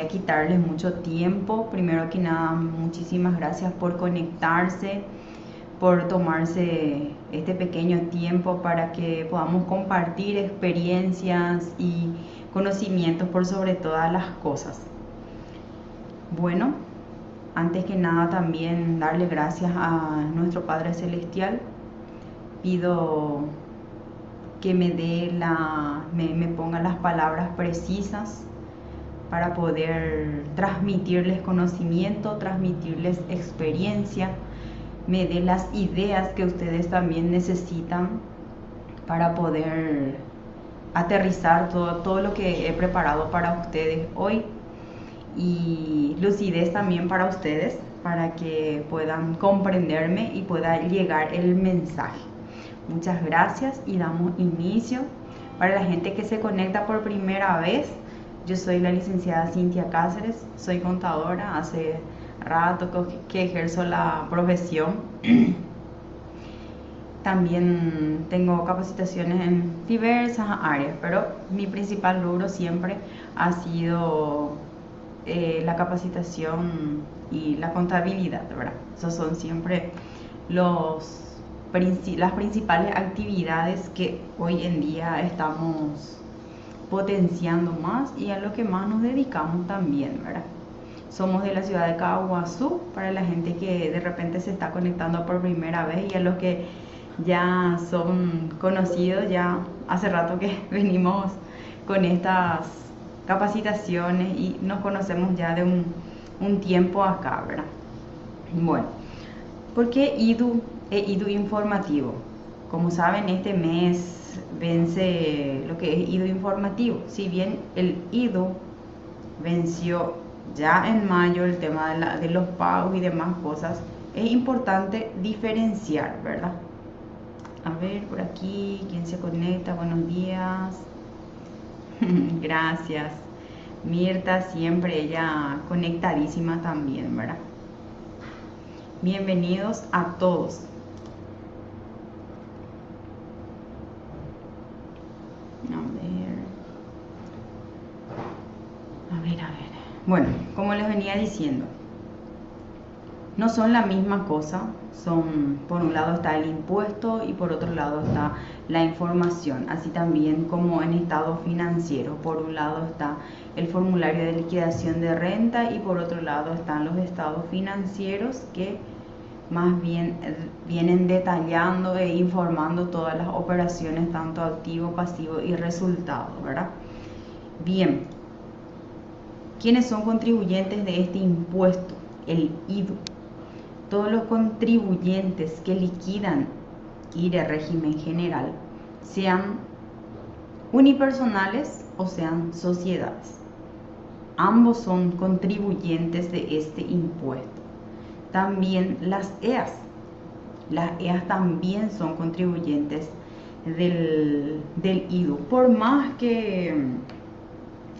a quitarles mucho tiempo. Primero que nada, muchísimas gracias por conectarse, por tomarse este pequeño tiempo para que podamos compartir experiencias y conocimientos por sobre todas las cosas. Bueno, antes que nada también darle gracias a nuestro Padre Celestial. Pido que me ponga las palabras precisas para poder transmitirles conocimiento, transmitirles experiencia, me dé las ideas que ustedes también necesitan para poder aterrizar todo lo que he preparado para ustedes hoy, y lucidez también para ustedes, para que puedan comprenderme y pueda llegar el mensaje. Muchas gracias y damos inicio. Para la gente que se conecta por primera vez, yo soy la licenciada Cintia Cáceres, soy contadora, hace rato que ejerzo la profesión. También tengo capacitaciones en diversas áreas, pero mi principal rubro siempre ha sido la capacitación y la contabilidad, ¿verdad? Esos son siempre las principales actividades que hoy en día estamos potenciando más y a lo que más nos dedicamos también, ¿verdad? Somos de la ciudad de Caguazú, para la gente que de repente se está conectando por primera vez, y a los que ya son conocidos, ya hace rato que venimos con estas capacitaciones y nos conocemos ya de un tiempo acá, ¿verdad? Bueno, ¿por qué IDU informativo? Como saben, este mes vence lo que es IDU informativo. Si bien el IDU venció ya en mayo, el tema de los pagos y demás cosas, es importante diferenciar, ¿verdad? A ver, por aquí, ¿quién se conecta? Buenos días. Gracias. Mirta, siempre ella conectadísima también, ¿verdad? Bienvenidos a todos. A ver. Bueno, como les venía diciendo, no son la misma cosa. Por un lado está el impuesto y por otro lado está la información, así también como en estado financiero. Por un lado está el formulario de liquidación de renta y por otro lado están los estados financieros, que más bien vienen detallando e informando todas las operaciones, tanto activo, pasivo y resultado, ¿verdad? Bien, ¿quiénes son contribuyentes de este impuesto? El IDU. Todos los contribuyentes que liquidan IRE régimen general, sean unipersonales o sean sociedades. Ambos son contribuyentes de este impuesto. También las EAS. Las EAS también son contribuyentes del IDU, por más que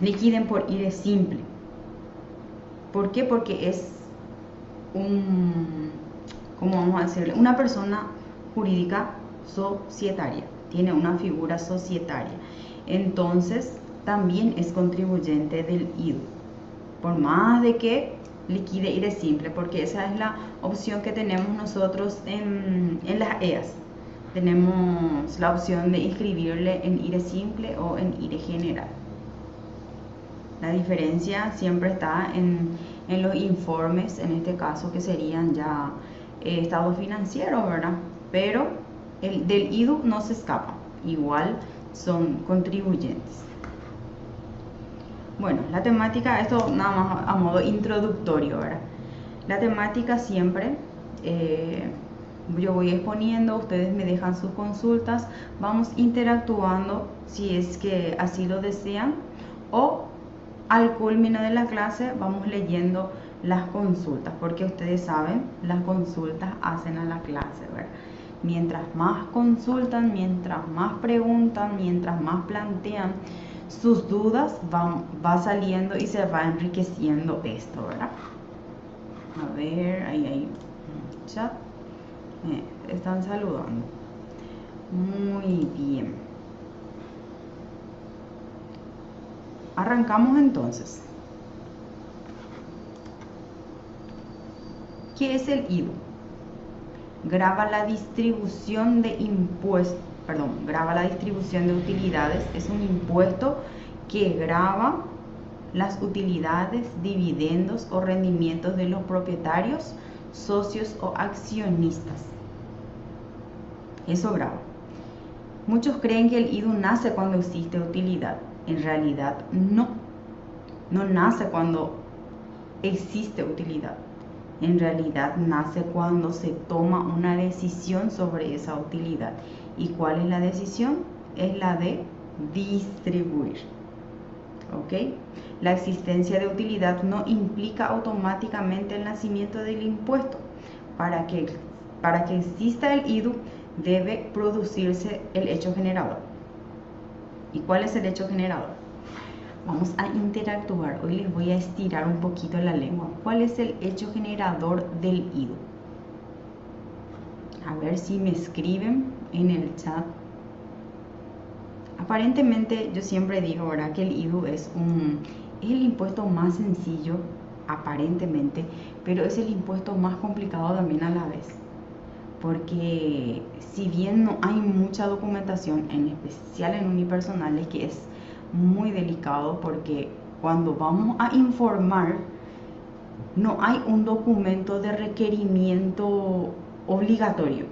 liquiden por IRE simple. ¿Por qué? Porque es ¿cómo vamos a decirle? Una persona jurídica societaria, tiene una figura societaria, entonces también es contribuyente del IDU, por más de que liquide IRE simple, porque esa es la opción que tenemos nosotros en las EAS. Tenemos la opción de inscribirle en IRE simple o en IRE general. La diferencia siempre está en los informes, en este caso, que serían ya estados financieros, ¿verdad? Pero del IDU no se escapa, igual son contribuyentes. Bueno, la temática, esto nada más a modo introductorio, ¿verdad? La temática siempre, yo voy exponiendo, ustedes me dejan sus consultas, vamos interactuando si es que así lo desean, o al culmino de la clase vamos leyendo las consultas, porque ustedes saben, las consultas hacen a la clase, ¿verdad? Mientras más consultan, mientras más preguntan, mientras más plantean sus dudas, va saliendo y se va enriqueciendo esto, ¿verdad? A ver, ahí hay un chat. Están saludando. Muy bien. Arrancamos entonces. ¿Qué es el IDU? Graba la distribución de impuestos, graba la distribución de utilidades. Es un impuesto que grava las utilidades, dividendos o rendimientos de los propietarios, socios o accionistas. Eso grava. Muchos creen que el IDU nace cuando existe utilidad. En realidad no nace cuando existe utilidad. En realidad nace cuando se toma una decisión sobre esa utilidad. ¿Y cuál es la decisión? Es la de distribuir. ¿Ok? La existencia de utilidad no implica automáticamente el nacimiento del impuesto. Para que exista el IDU, debe producirse el hecho generador. ¿Y cuál es el hecho generador? Vamos a interactuar. Hoy les voy a estirar un poquito la lengua. ¿Cuál es el hecho generador del IDU? A ver si me escriben en el chat. Aparentemente yo siempre digo, ¿verdad?, que el IDU es el impuesto más sencillo, aparentemente, pero es el impuesto más complicado también a la vez. Porque si bien no hay mucha documentación, en especial en unipersonales, que es muy delicado, porque cuando vamos a informar no hay un documento de requerimiento obligatorio,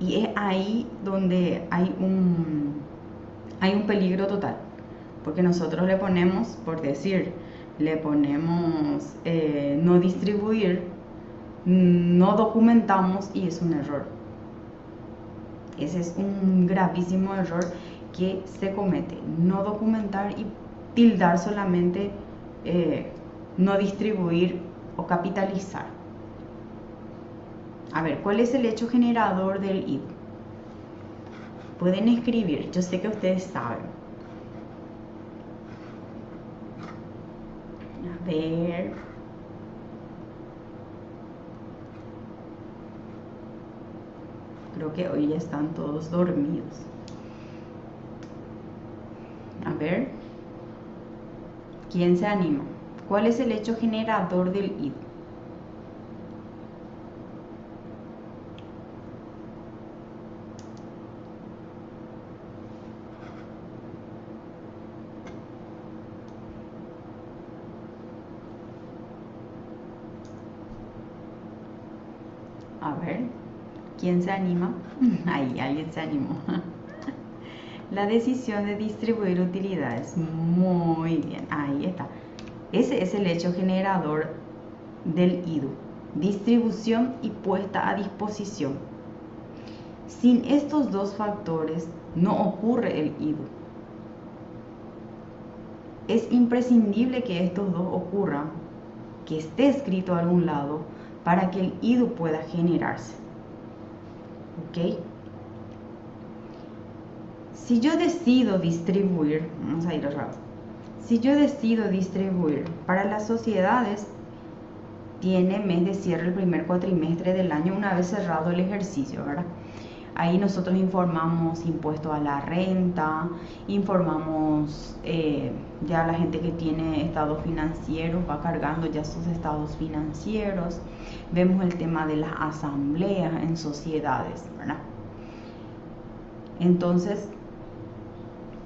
y es ahí donde hay un peligro total, porque nosotros le ponemos, por decir, no distribuir, no documentamos, y es un error. Ese es un gravísimo error que se comete: no documentar y tildar solamente no distribuir o capitalizar. A ver, ¿cuál es el hecho generador del IDU? Pueden escribir, yo sé que ustedes saben. A ver. Creo que hoy ya están todos dormidos. A ver. ¿Quién se anima? ¿Cuál es el hecho generador del IDU? A ver, ¿quién se anima? Ahí, alguien se animó. La decisión de distribuir utilidades. Muy bien, ahí está. Ese es el hecho generador del IDU. Distribución y puesta a disposición. Sin estos dos factores no ocurre el IDU. Es imprescindible que estos dos ocurran, que esté escrito a algún lado, para que el IDU pueda generarse. ¿Ok? Si yo decido distribuir, vamos a ir rápido. Si yo decido distribuir para las sociedades, tiene mes de cierre el primer cuatrimestre del año, una vez cerrado el ejercicio, ¿verdad? Ahí nosotros informamos impuesto a la renta, informamos ya la gente que tiene estados financieros, va cargando ya sus estados financieros. Vemos el tema de las asambleas en sociedades, ¿verdad? Entonces,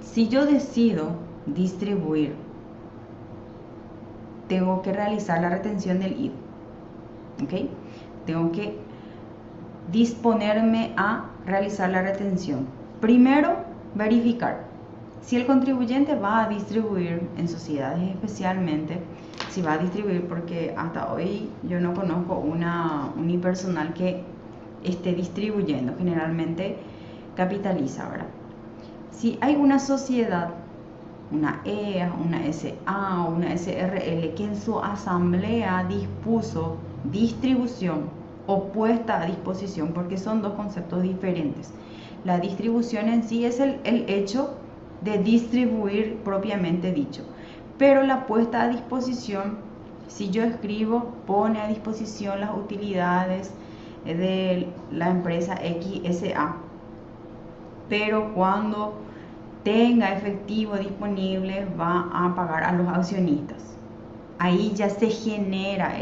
si yo decido distribuir, tengo que realizar la retención del IVA. ¿Ok? Tengo que disponerme a realizar la retención. Primero, verificar si el contribuyente va a distribuir en sociedades, especialmente si va a distribuir, porque hasta hoy yo no conozco una unipersonal que esté distribuyendo. Generalmente capitaliza, ¿verdad? Si hay una sociedad, una EA, una SA o una SRL, que en su asamblea dispuso distribución o puesta a disposición, porque son dos conceptos diferentes. La distribución en sí es el hecho de distribuir propiamente dicho, pero la puesta a disposición, si yo escribo, pone a disposición las utilidades de la empresa XSA, pero cuando tenga efectivo disponible va a pagar a los accionistas. Ahí ya se genera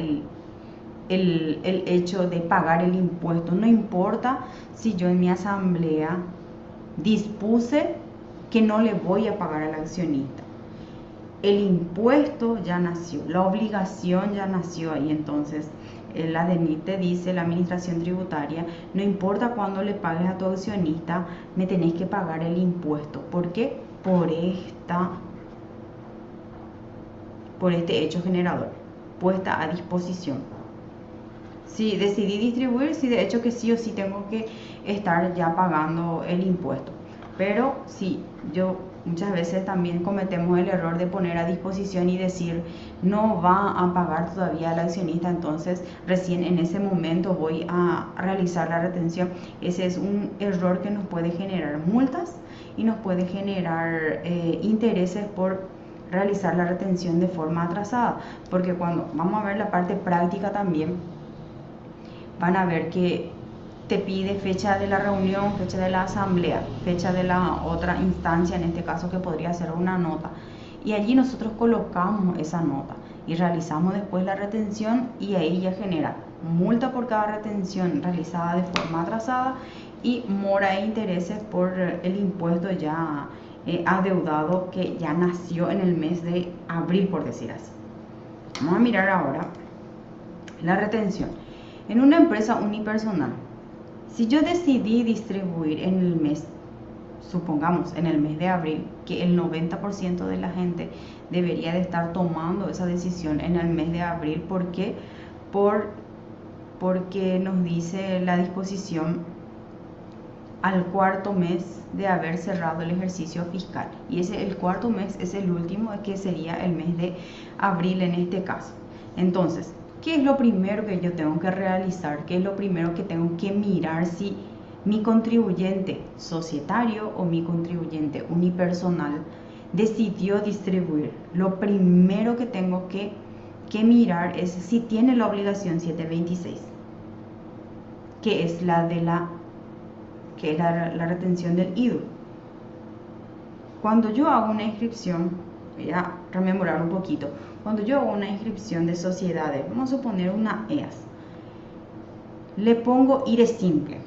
el hecho de pagar el impuesto. No importa si yo en mi asamblea dispuse que no le voy a pagar al accionista. El impuesto ya nació, la obligación ya nació ahí. Entonces la DENIT te dice, la administración tributaria, no importa cuándo le pagues a tu accionista, me tenés que pagar el impuesto. ¿Por qué? Por este hecho generador, puesta a disposición. Si decidí distribuir, sí, de hecho que sí o sí tengo que estar ya pagando el impuesto. Pero sí, muchas veces también cometemos el error de poner a disposición y decir no va a pagar todavía al accionista, entonces recién en ese momento voy a realizar la retención. Ese es un error que nos puede generar multas y nos puede generar intereses por realizar la retención de forma atrasada, porque cuando vamos a ver la parte práctica también, van a ver que te pide fecha de la reunión, fecha de la asamblea, fecha de la otra instancia, en este caso que podría ser una nota. Y allí nosotros colocamos esa nota y realizamos después la retención, y ahí ya genera multa por cada retención realizada de forma atrasada y mora e intereses por el impuesto ya adeudado que ya nació en el mes de abril, por decir así. Vamos a mirar ahora la retención. En una empresa unipersonal, si yo decidí distribuir en el mes, supongamos en el mes de abril, que el 90% de la gente debería de estar tomando esa decisión en el mes de abril, ¿por qué? Porque nos dice la disposición al cuarto mes de haber cerrado el ejercicio fiscal, y el cuarto mes es el último, que sería el mes de abril en este caso. Entonces, ¿qué es lo primero que yo tengo que realizar? ¿Qué es lo primero que tengo que mirar? Si mi contribuyente societario o mi contribuyente unipersonal decidió distribuir, lo primero que tengo que mirar es si tiene la obligación 726, que es la retención del IDU. Cuando yo hago una inscripción, voy a rememorar un poquito, cuando yo hago una inscripción de sociedades, vamos a suponer una EAS, le pongo IRE simple,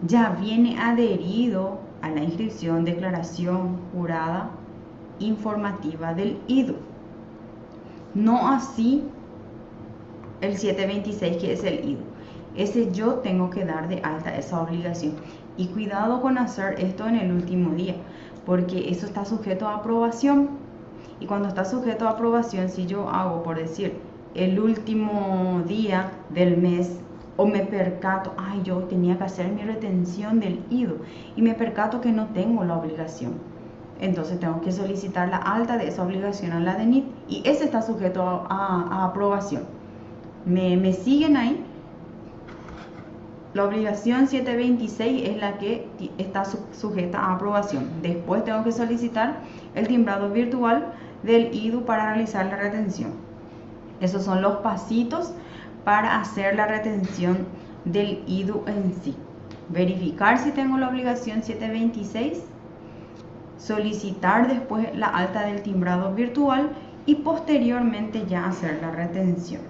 ya viene adherido a la inscripción declaración jurada informativa del IDU. No así el 726, que es el IDU. Ese yo tengo que dar de alta esa obligación. Y cuidado con hacer esto en el último día, porque eso está sujeto a aprobación. Y cuando está sujeto a aprobación, si yo hago, por decir, el último día del mes, o me percato, yo tenía que hacer mi retención del IDU, y me percato que no tengo la obligación, entonces tengo que solicitar la alta de esa obligación a la DENIT, y ese está sujeto a aprobación. ¿Me siguen ahí? La obligación 726 es la que está sujeta a aprobación. Después tengo que solicitar el timbrado virtual del IDU para realizar la retención. Esos son los pasitos para hacer la retención del IDU en sí. Verificar si tengo la obligación 726, solicitar después la alta del timbrado virtual y posteriormente ya hacer la retención.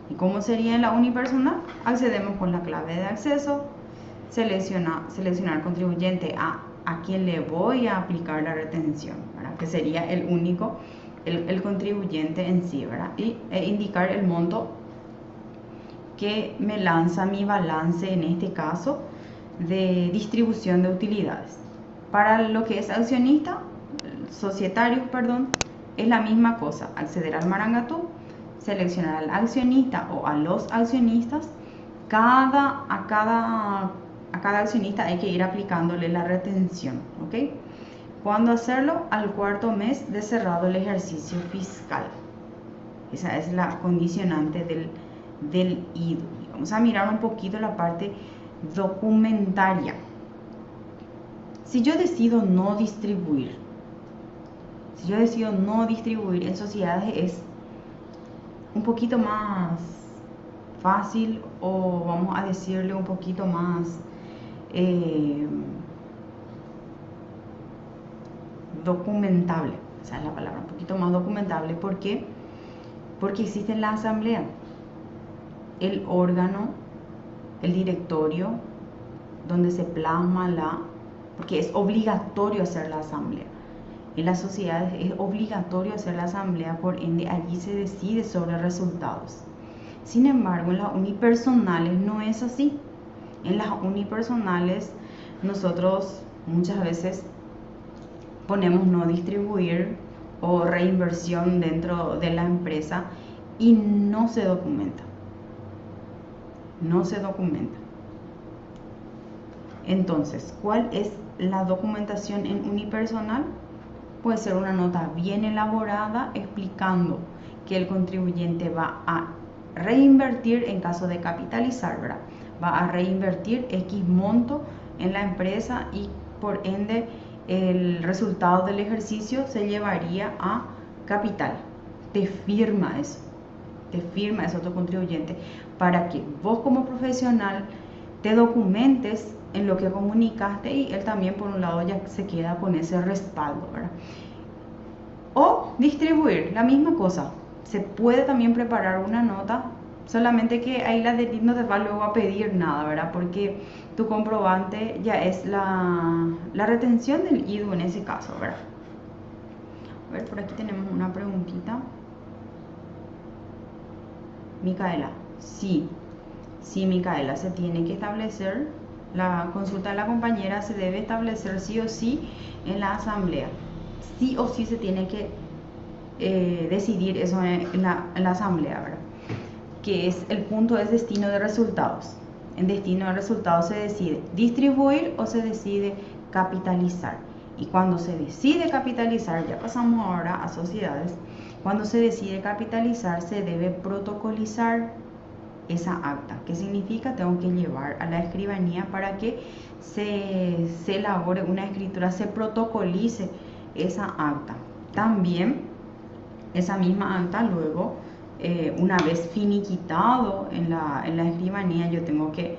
¿Y cómo sería en la unipersonal? Accedemos con la clave de acceso, seleccionar contribuyente a quien le voy a aplicar la retención, ¿verdad? Que sería el único, el contribuyente en sí, ¿verdad? E indicar el monto que me lanza mi balance, en este caso, de distribución de utilidades. Para lo que es accionista, societario, perdón, es la misma cosa, acceder al Marangatú, seleccionar al accionista o a los accionistas. A cada accionista hay que ir aplicándole la retención, ¿ok? ¿Cuándo hacerlo? Al cuarto mes de cerrado el ejercicio fiscal. Esa es la condicionante del IDU. Vamos a mirar un poquito la parte documentaria. Si yo decido no distribuir en sociedades, es un poquito más fácil, o vamos a decirle un poquito más documentable. Esa es la palabra, un poquito más documentable. ¿Por qué? Porque existe la asamblea. el órgano, el directorio, donde se plasma porque es obligatorio hacer la asamblea. En las sociedades es obligatorio hacer la asamblea, por ende allí se decide sobre resultados. Sin embargo, en las unipersonales no es así. En las unipersonales nosotros muchas veces ponemos no distribuir o reinversión dentro de la empresa y no se documenta. No se documenta. Entonces, ¿cuál es la documentación en unipersonal? Puede ser una nota bien elaborada explicando que el contribuyente va a reinvertir en caso de capitalizar, ¿verdad? Va a reinvertir X monto en la empresa y por ende el resultado del ejercicio se llevaría a capital. Te firma eso tu contribuyente para que vos como profesional te documentes en lo que comunicaste y él también por un lado ya se queda con ese respaldo, ¿verdad? O distribuir, la misma cosa. Se puede también preparar una nota, solamente que ahí la DENIT no te va luego a pedir nada, ¿verdad? Porque tu comprobante ya es la retención del IDU en ese caso, ¿verdad? A ver, por aquí tenemos una preguntita. Micaela, sí, Micaela, se tiene que establecer, la consulta de la compañera se debe establecer sí o sí en la asamblea. Sí o sí se tiene que decidir eso en la asamblea, ¿verdad? Que es el punto es destino de resultados. En destino de resultados se decide distribuir o se decide capitalizar. Y cuando se decide capitalizar, ya pasamos ahora a sociedades, cuando se decide capitalizar se debe protocolizar esa acta. ¿Qué significa? Tengo que llevar a la escribanía para que se elabore una escritura, se protocolice esa acta. También esa misma acta luego, una vez finiquitado en la escribanía, yo tengo que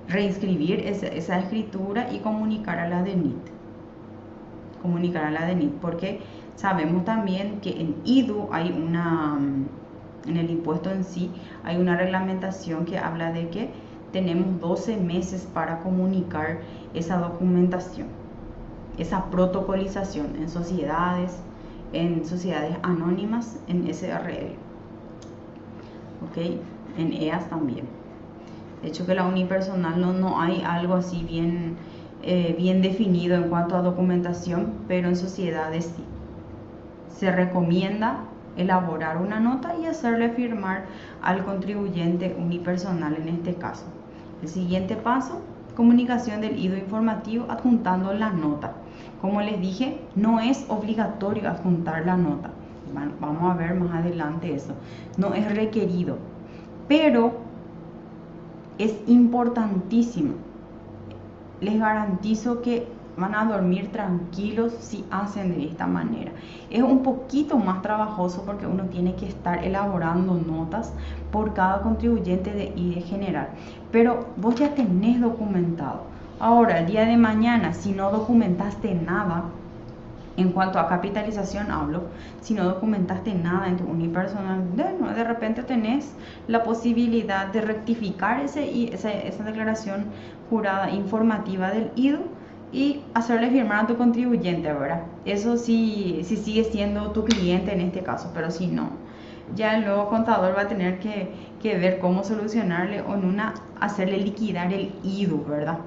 reinscribir esa escritura y comunicar a la DENIT. Porque sabemos también que en IDU hay en el impuesto en sí, hay una reglamentación que habla de que tenemos 12 meses para comunicar esa documentación, esa protocolización en sociedades anónimas, en SRL, ¿ok? En EAS también. De hecho que la unipersonal no hay algo así bien definido en cuanto a documentación, pero en sociedades sí. Se recomienda elaborar una nota y hacerle firmar al contribuyente unipersonal en este caso. El siguiente paso, comunicación del IDU informativo adjuntando la nota. Como les dije, no es obligatorio adjuntar la nota. Vamos a ver más adelante eso. No es requerido, pero es importantísimo. Les garantizo que van a dormir tranquilos si hacen de esta manera. Es un poquito más trabajoso porque uno tiene que estar elaborando notas por cada contribuyente de IDE general, pero vos ya tenés documentado. Ahora, el día de mañana, si no documentaste nada, en cuanto a capitalización hablo, si no documentaste nada en tu unipersonal, de repente tenés la posibilidad de rectificar esa declaración jurada informativa del IDU y hacerle firmar a tu contribuyente, ¿verdad? Eso sí sigue siendo tu cliente en este caso, pero si no, ya el nuevo contador va a tener que ver cómo solucionarle o hacerle liquidar el IDU, ¿verdad?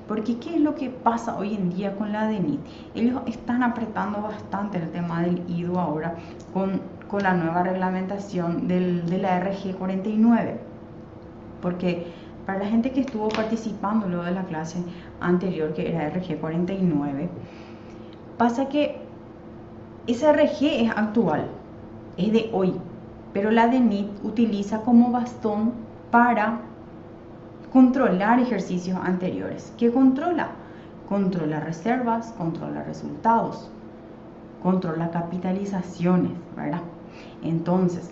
Porque ¿qué es lo que pasa hoy en día con la DENIT? Ellos están apretando bastante el tema del IDU ahora con la nueva reglamentación de la RG 49. Porque para la gente que estuvo participando luego de la clase anterior, que era RG 49, pasa que esa RG es actual, es de hoy, pero la DENIT utiliza como bastón para controlar ejercicios anteriores. ¿Qué controla? Controla reservas, controla resultados, controla capitalizaciones, ¿verdad? Entonces,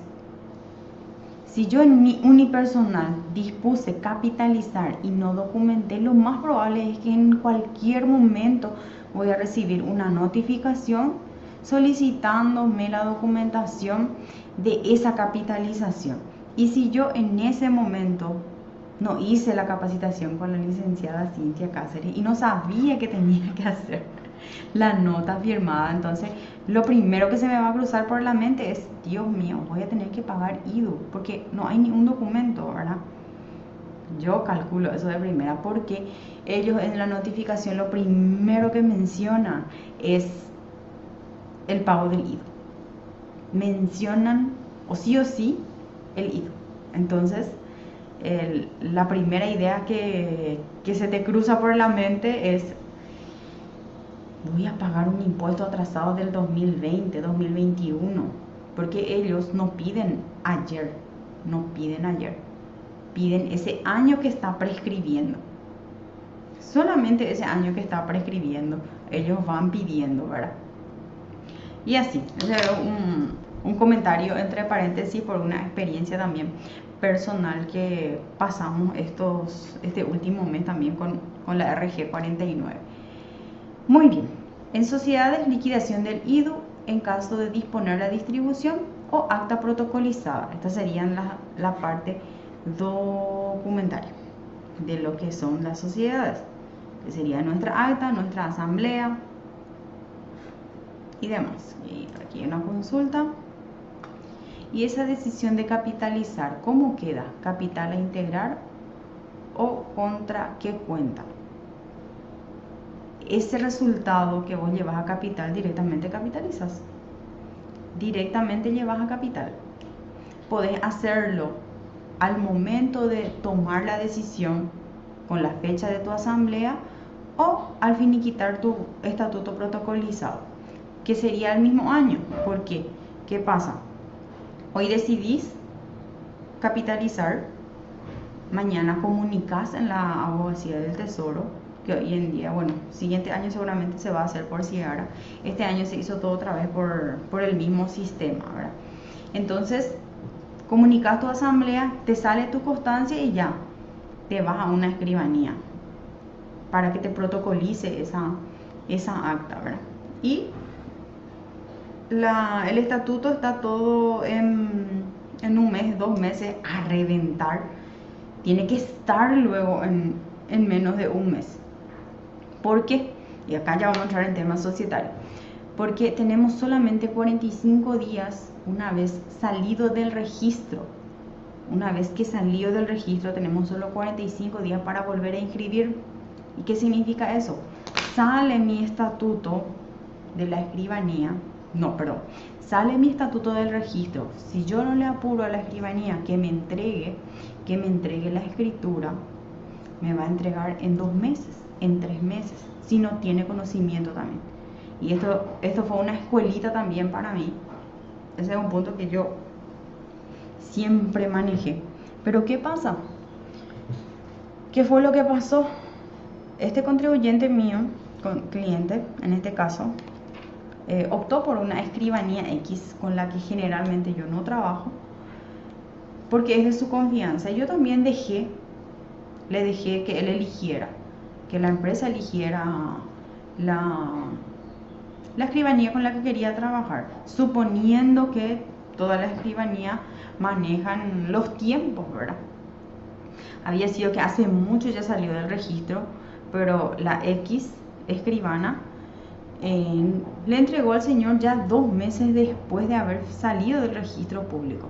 si yo en mi unipersonal dispuse capitalizar y no documenté, lo más probable es que en cualquier momento voy a recibir una notificación solicitándome la documentación de esa capitalización. Y si yo en ese momento no hice la capacitación con la licenciada Cintia Cáceres y no sabía que tenía que hacer la nota firmada, entonces lo primero que se me va a cruzar por la mente es, Dios mío, voy a tener que pagar IDU, porque no hay ni un documento, ¿verdad? Yo calculo eso de primera, porque ellos en la notificación lo primero que mencionan es el pago del IDU. Mencionan o sí el IDU. Entonces, la primera idea que se te cruza por la mente es, voy a pagar un impuesto atrasado del 2020, 2021, porque ellos no piden ayer, piden ese año que está prescribiendo. Solamente ese año que está prescribiendo, ellos van pidiendo, ¿verdad? Y así, ese es un comentario entre paréntesis por una experiencia también personal que pasamos este último mes también con la RG 49. Muy bien, en sociedades, liquidación del IDU en caso de disponer la distribución o acta protocolizada. Esta serían la parte documentaria de lo que son las sociedades, que sería nuestra acta, nuestra asamblea y demás. Y aquí hay una consulta. Y esa decisión de capitalizar, ¿cómo queda? ¿Capital a integrar o contra qué cuenta? Ese resultado que vos llevas a capital directamente capitalizas. Directamente llevas a capital. Podés hacerlo al momento de tomar la decisión con la fecha de tu asamblea o al finiquitar tu estatuto protocolizado, que sería el mismo año. ¿Por qué? ¿Qué pasa? Hoy decidís capitalizar, mañana comunicas en la abogacía del tesoro, que hoy en día, bueno, siguiente año seguramente se va a hacer por Ciara, este año se hizo todo otra vez por el mismo sistema, ¿verdad? Entonces, comunicas tu asamblea, te sale tu constancia y ya, te vas a una escribanía para que te protocolice esa acta, ¿verdad? Y el estatuto está todo en un mes, 2 meses a reventar. Tiene que estar luego en menos de un mes. ¿Por qué? Y acá ya vamos a entrar en temas societarios. Porque tenemos solamente 45 días una vez salido del registro. Una vez que salió del registro tenemos solo 45 días para volver a inscribir. ¿Y qué significa eso? Sale mi estatuto de la escribanía. No, perdón. Sale mi estatuto del registro. Si yo no le apuro a la escribanía que me entregue la escritura, me va a entregar en 2 meses, en 3 meses, si no tiene conocimiento también. Y esto fue una escuelita también para mí. Ese es un punto que yo siempre manejé. Pero ¿qué pasa? ¿Qué fue lo que pasó? Este contribuyente mío, cliente en este caso, optó por una escribanía X con la que generalmente yo no trabajo, porque es de su confianza. Yo también le dejé que él eligiera, que la empresa eligiera la escribanía con la que quería trabajar, suponiendo que toda la escribanía manejan los tiempos, ¿verdad? Había sido que hace mucho ya salió del registro, pero la X escribana le entregó al señor ya 2 meses después de haber salido del registro público.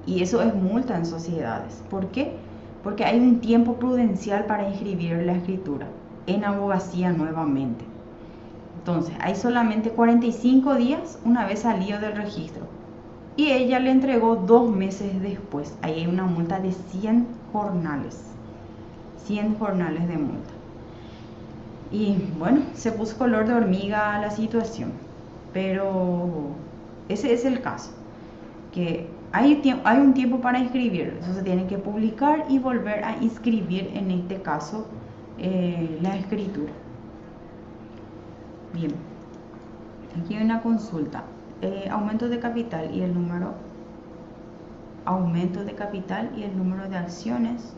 Y eso es multa en sociedades. ¿Por qué? Porque hay un tiempo prudencial para inscribir la escritura en abogacía nuevamente. Entonces, hay solamente 45 días una vez salido del registro. Y ella le entregó 2 meses después. Ahí hay una multa de 100 jornales. 100 jornales de multa. Y bueno, se puso color de hormiga la situación. Pero ese es el caso. Que hay un tiempo para inscribir. Eso se tiene que publicar y volver a inscribir, en este caso, la escritura. Bien. Aquí hay una consulta. Aumento de capital y el número. Aumento de capital y el número de acciones.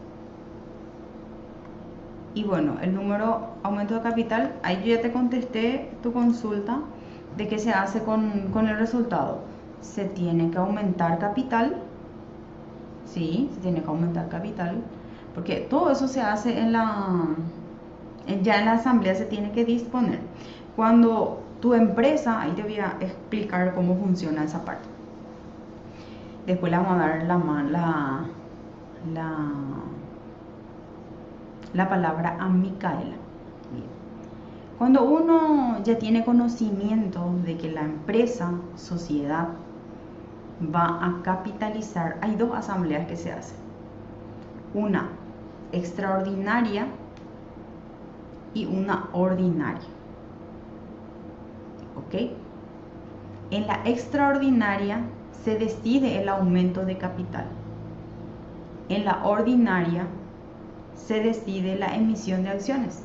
Y bueno, el número aumento de capital, ahí yo ya te contesté tu consulta de qué se hace con el resultado. Se tiene que aumentar capital, Sí, se tiene que aumentar capital, porque todo eso se hace en ya en la asamblea se tiene que disponer. Cuando tu empresa, ahí te voy a explicar cómo funciona esa parte. Después le vamos a dar la, la palabra a Micaela. Bien. Cuando uno ya tiene conocimiento de que la empresa, sociedad, va a capitalizar, hay dos asambleas que se hacen. Una extraordinaria y una ordinaria. ¿Ok? En la extraordinaria se decide el aumento de capital. En la ordinaria se decide la emisión de acciones.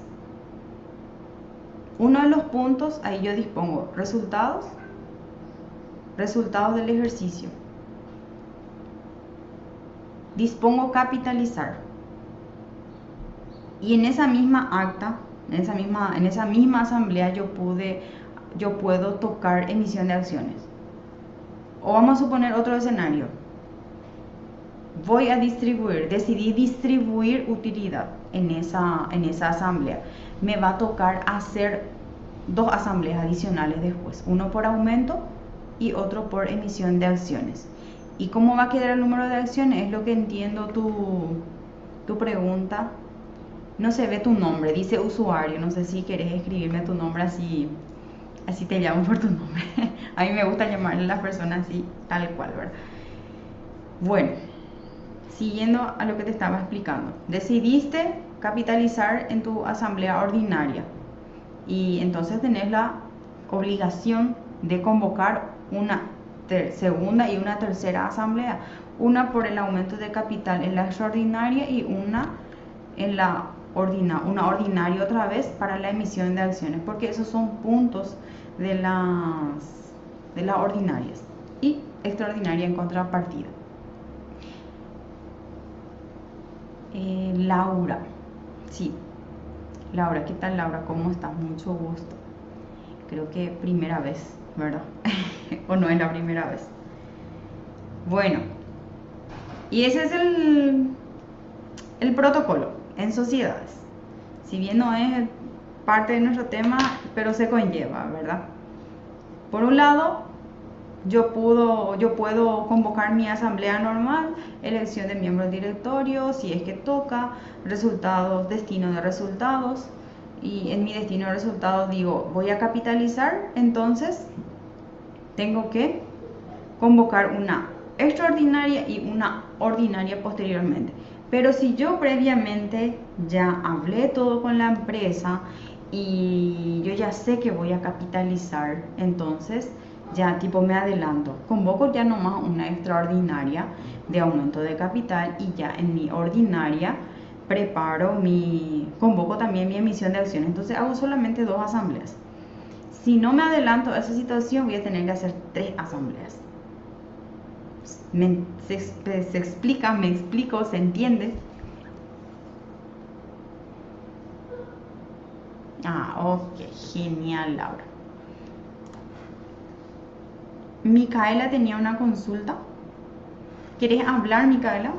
Uno de los puntos, ahí yo dispongo resultados del ejercicio. Dispongo capitalizar. Y en esa misma acta, en esa misma asamblea yo puedo tocar emisión de acciones. O vamos a suponer otro escenario. Decidí distribuir utilidad en esa asamblea. Me va a tocar hacer dos asambleas adicionales después, uno por aumento y otro por emisión de acciones. ¿Y cómo va a quedar el número de acciones? Es lo que entiendo tu pregunta. No se ve tu nombre, dice usuario, no sé si querés escribirme tu nombre así te llamo por tu nombre. A mí me gusta llamarle a las personas así, tal cual, ¿verdad? Bueno, siguiendo a lo que te estaba explicando, decidiste capitalizar en tu asamblea ordinaria y entonces tenés la obligación de convocar una segunda y una tercera asamblea, una por el aumento de capital en la extraordinaria y una en la una ordinaria otra vez para la emisión de acciones, porque esos son puntos de las ordinarias y extraordinaria en contrapartida. Laura, sí, Laura, ¿qué tal Laura? ¿Cómo estás? Mucho gusto. Creo que primera vez, ¿verdad? ¿O no es la primera vez? Bueno, y ese es el protocolo en sociedades. Si bien no es parte de nuestro tema, pero se conlleva, ¿verdad? Por un lado, yo puedo convocar mi asamblea normal, elección de miembros del directorio, si es que toca, resultados, destino de resultados. Y en mi destino de resultados digo, voy a capitalizar, entonces tengo que convocar una extraordinaria y una ordinaria posteriormente. Pero si yo previamente ya hablé todo con la empresa y yo ya sé que voy a capitalizar, entonces ya tipo me adelanto, convoco ya nomás una extraordinaria de aumento de capital y ya en mi ordinaria convoco también mi emisión de acciones. Entonces hago solamente dos asambleas. Si no me adelanto a esa situación, voy a tener que hacer 3 asambleas. Se explica, me explico, se entiende. Ok, genial, Laura. Micaela tenía una consulta. ¿Quieres hablar, Micaela?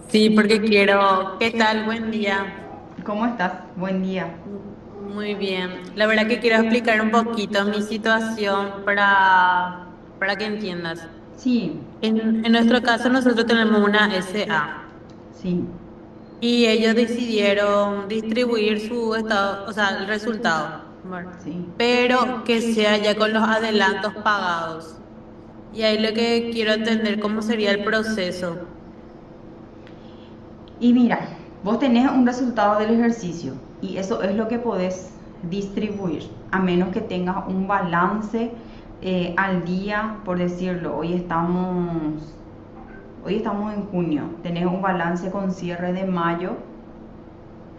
Sí, porque quiero. ¿Qué tal? Buen día. ¿Cómo estás? Buen día. Muy bien. La verdad que quiero explicar un poquito mi situación para que entiendas. Sí, En nuestro caso, nosotros tenemos una SA sí, y ellos decidieron distribuir su estado, o sea, el resultado, ¿verdad? sí. Pero que sea ya con los adelantos pagados. Y ahí lo que quiero entender cómo sería el proceso. Y mira, vos tenés un resultado del ejercicio y eso es lo que podés distribuir, a menos que tengas un balance al día, por decirlo. Hoy estamos en junio, tenés un balance con cierre de mayo,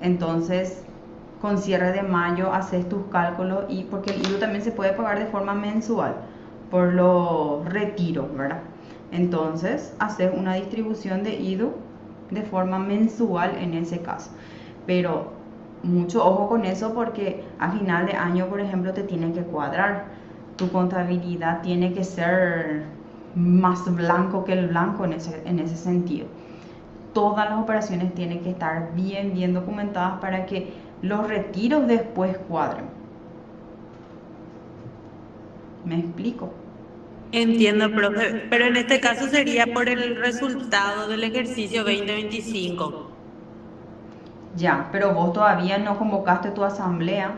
entonces con cierre de mayo haces tus cálculos y porque el IVA también se puede pagar de forma mensual por los retiros, ¿verdad? Entonces haces una distribución de IDU de forma mensual en ese caso. Pero mucho ojo con eso porque a final de año, por ejemplo, te tiene que cuadrar. Tu contabilidad tiene que ser más blanco que el blanco en ese sentido. Todas las operaciones tienen que estar bien documentadas para que los retiros después cuadren. ¿Me explico? Entiendo, profe, pero en este caso sería por el resultado del ejercicio 2025. Ya, pero vos todavía no convocaste tu asamblea,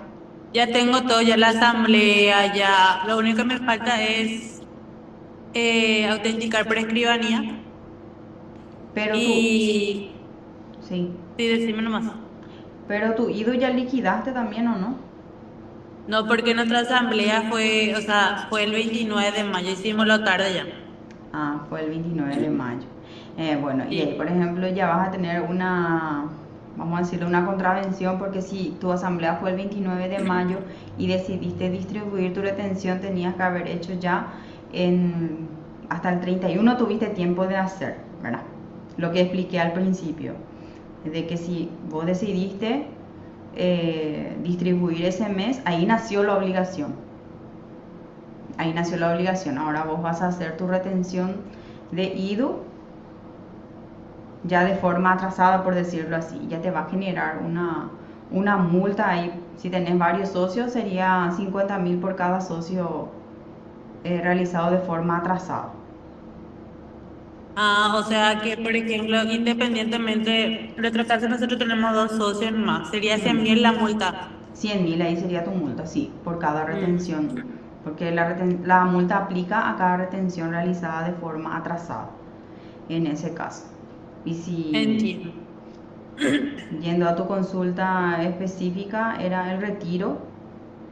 Ya tengo todo, ya la asamblea, ya lo único que me falta es autenticar por escribanía pero tú, y sí, sí, decime nomás. pero tu IDU ya liquidaste también o no? No, porque nuestra asamblea fue, o sea, fue el 29 de mayo, hicimos la tarde ya. Ah, fue el 29 de mayo. Bueno, y ahí, por Sí. ejemplo, ya vas a tener una, vamos a decirle, una contravención, porque si tu asamblea fue el 29 de mayo y decidiste distribuir tu retención, tenías que haber hecho ya hasta el 31 tuviste tiempo de hacer, ¿verdad? Lo que expliqué al principio, de que si vos decidiste distribuir ese mes, ahí nació la obligación. Ahí nació la obligación. Ahora vos vas a hacer tu retención de IDU ya de forma atrasada, por decirlo así. Ya te va a generar una multa ahí. Si tenés varios socios, sería 50.000 por cada socio realizado de forma atrasada. Ah, o sea que, por ejemplo, independientemente, en nuestro caso nosotros tenemos dos socios más, sería 100.000 la multa. 100.000 ahí sería tu multa, sí, por cada Mm, retención. Porque la multa aplica a cada retención realizada de forma atrasada, en ese caso. Y si entiendo. yendo a tu consulta específica, era el retiro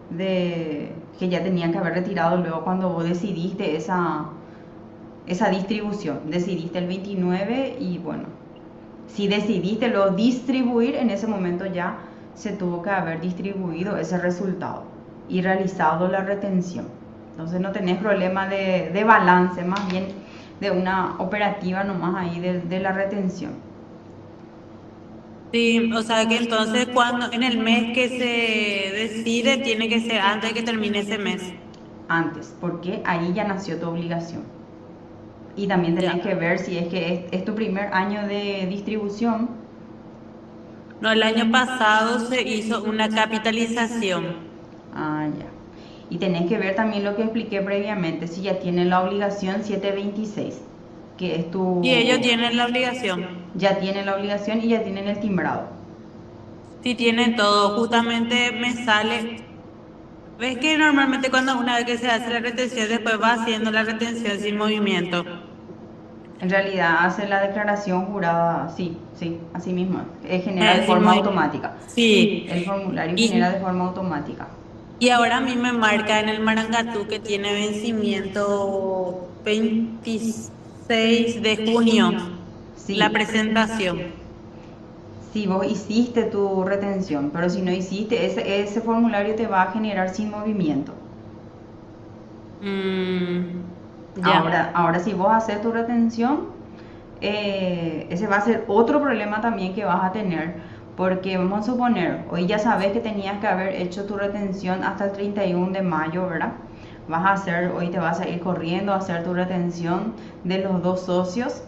de que ya tenían que haber retirado luego cuando vos decidiste esa distribución. Decidiste el 29 y bueno, si decidiste luego distribuir, en ese momento ya se tuvo que haber distribuido ese resultado y realizado la retención. Entonces no tenés problema de balance, más bien de una operativa nomás ahí de la retención. Sí, o sea que entonces cuando en el mes que se decide tiene que ser antes de que termine ese mes. Antes, porque ahí ya nació tu obligación. Y también tenés que Ya. ver si es que es tu primer año de distribución. No, el año pasado se hizo una capitalización Ah, ya. Y tenés que ver también lo que expliqué previamente, si ya tienen la obligación 726, que es y ellos tu... tienen la obligación. Ya tienen la obligación y ya tienen el timbrado. Si tienen todo, justamente me sale. ¿Ves que normalmente cuando una vez que se hace la retención después va haciendo la retención sin movimiento? En realidad hace la declaración jurada, sí, sí, así mismo. Genera de Sin forma movimiento. automática. El Sí. formulario genera de Y, forma automática. y ahora a mí me marca en el Marangatú que tiene vencimiento 26 de junio la Sí, presentación. si vos hiciste tu retención, pero si no hiciste, ese formulario te va a generar sin movimiento. Mm, Ahora, ya. ahora si vos haces tu retención, ese va a ser otro problema también que vas a tener, porque vamos a suponer, hoy ya sabes que tenías que haber hecho tu retención hasta el 31 de mayo, ¿verdad? Hoy te vas a ir corriendo a hacer tu retención de los dos socios,